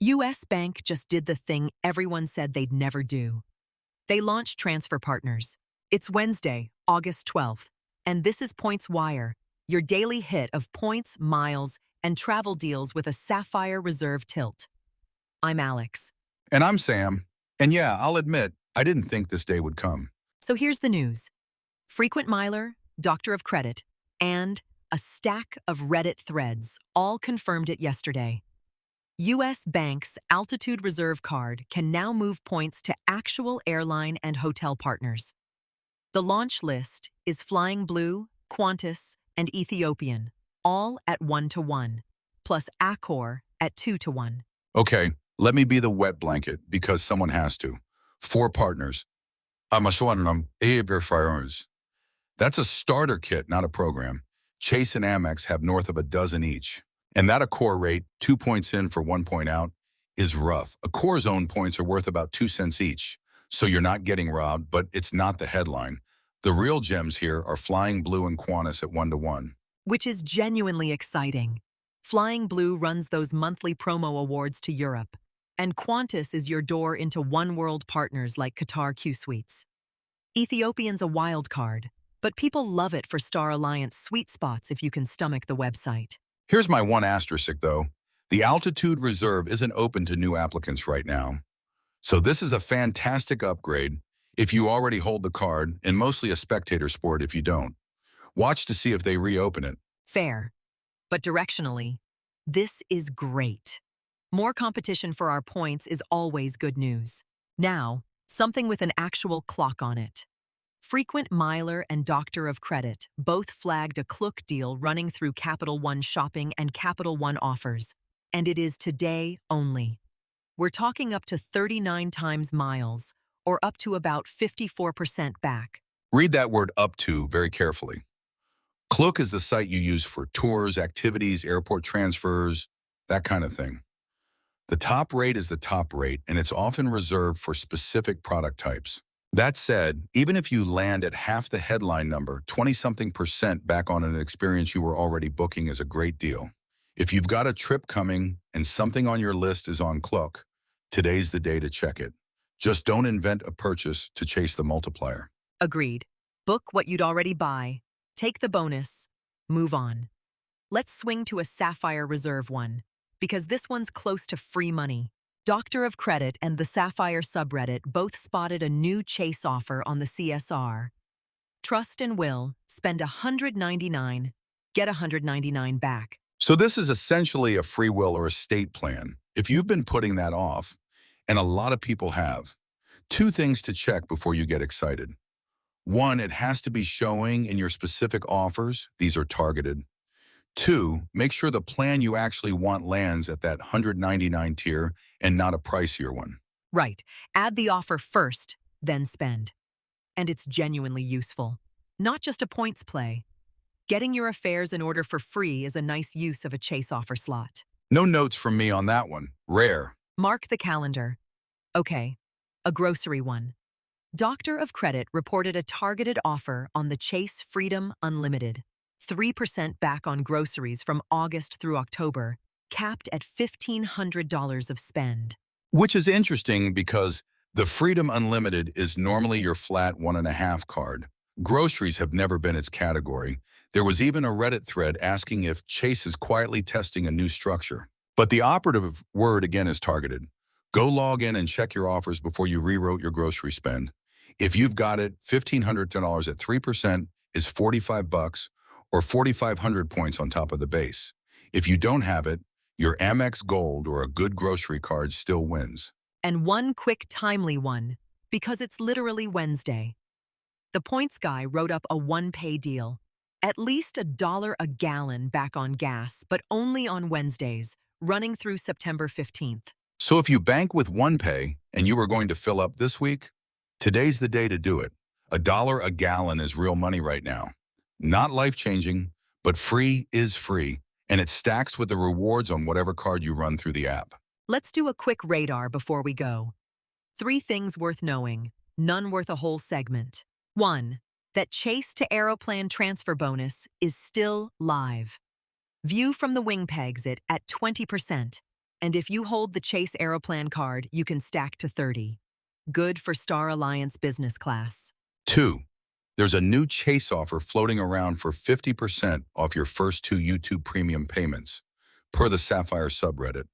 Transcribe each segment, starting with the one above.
US Bank just did the thing everyone said they'd never do. They launched Transfer Partners. It's Wednesday, August 12th, and this is Points Wire, your daily hit of points, miles, and travel deals with a Sapphire Reserve tilt. I'm Alex. And I'm Sam. And yeah, I'll admit, I didn't think this day would come. So here's the news. Frequent miler, doctor of credit, and a stack of Reddit threads all confirmed it yesterday. US Bank's Altitude Reserve card can now move points to actual airline and hotel partners. The launch list is Flying Blue, Qantas, and Ethiopian, all at 1-to-1, plus Accor at 2-to-1. Okay, let me be the wet blanket because someone has to. 4 partners. That's a starter kit, not a program. Chase and Amex have north of a dozen each. And that Accor rate, 2 points in for 1 point out, is rough. Accor's own points are worth about 2 cents each. So you're not getting robbed, but it's not the headline. The real gems here are Flying Blue and Qantas at 1-to-1. Which is genuinely exciting. Flying Blue runs those monthly promo awards to Europe, and Qantas is your door into one-world partners like Qatar Q Suites. Ethiopian's a wild card, but people love it for Star Alliance sweet spots if you can stomach the website. Here's my one asterisk, though. The Altitude Reserve isn't open to new applicants right now. So this is a fantastic upgrade if you already hold the card, and mostly a spectator sport if you don't. Watch to see if they reopen it. Fair. But directionally, this is great. More competition for our points is always good news. Now, something with an actual clock on it. Frequent miler and doctor of credit both flagged a Klook deal running through Capital One Shopping and Capital One Offers, and it is today only. We're talking up to 39 times miles, or up to about 54% back. Read that word "up to" very carefully. Klook is the site you use for tours, activities, airport transfers, that kind of thing. The top rate is the top rate, and it's often reserved for specific product types. That said, even if you land at half the headline number, 20-something% back on an experience you were already booking is a great deal. If you've got a trip coming and something on your list is on Klook, today's the day to check it. Just don't invent a purchase to chase the multiplier. Agreed. Book what you'd already buy, take the bonus, move on. Let's swing to a Sapphire Reserve one, because this one's close to free money. Doctor of Credit and the Sapphire subreddit both spotted a new Chase offer on the CSR. Trust and will, spend $199, get $199 back. So this is essentially a free will or estate plan. If you've been putting that off, and a lot of people have, 2 things to check before you get excited. 1, it has to be showing in your specific offers. These are targeted. 2, make sure the plan you actually want lands at that $199 tier and not a pricier one. Right. Add the offer first, then spend. And it's genuinely useful. Not just a points play. Getting your affairs in order for free is a nice use of a Chase offer slot. No notes from me on that one. Rare. Mark the calendar. Okay, a grocery one. Doctor of Credit reported a targeted offer on the Chase Freedom Unlimited. 3% back on groceries from August through October, capped at $1,500 of spend. Which is interesting because the Freedom Unlimited is normally your flat 1.5 card. Groceries have never been its category. There was even a Reddit thread asking if Chase is quietly testing a new structure. But the operative word again is targeted. Go log in and check your offers before you rewrote your grocery spend. If you've got it, $1,500 at 3% is $45 or 4,500 points on top of the base. If you don't have it, your Amex Gold or a good grocery card still wins. And one quick timely one, because it's literally Wednesday. The Points guy wrote up a one-pay deal. At least $1 a gallon back on gas, but only on Wednesdays, running through September 15th. So if you bank with OnePay and you were going to fill up this week, today's the day to do it. $1 a gallon is real money right now. Not life-changing, but free is free, and it stacks with the rewards on whatever card you run through the app. Let's do a quick radar before we go. 3 things worth knowing, none worth a whole segment. 1. That Chase to Aeroplan transfer bonus is still live. View from the wing pegs it at 20%. And if you hold the Chase Aeroplan card, you can stack to 30. Good for Star Alliance business class. 2. There's a new Chase offer floating around for 50% off your first 2 YouTube premium payments, per the Sapphire subreddit.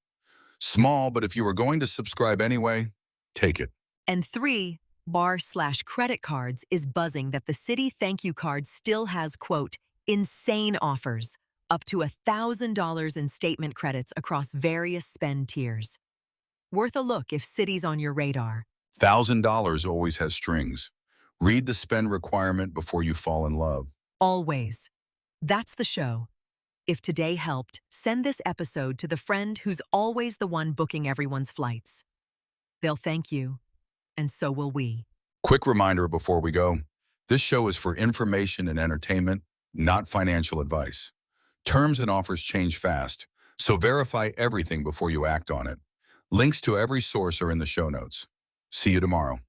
Small, but if you were going to subscribe anyway, take it. And 3, bar/credit cards is buzzing that the Citi Thank You card still has, quote, insane offers, up to $1,000 in statement credits across various spend tiers. Worth a look if Citi's on your radar. $1,000 always has strings. Read the spend requirement before you fall in love. Always. That's the show. If today helped, send this episode to the friend who's always the one booking everyone's flights. They'll thank you, and so will we. Quick reminder before we go, this show is for information and entertainment, not financial advice. Terms and offers change fast, so verify everything before you act on it. Links to every source are in the show notes. See you tomorrow.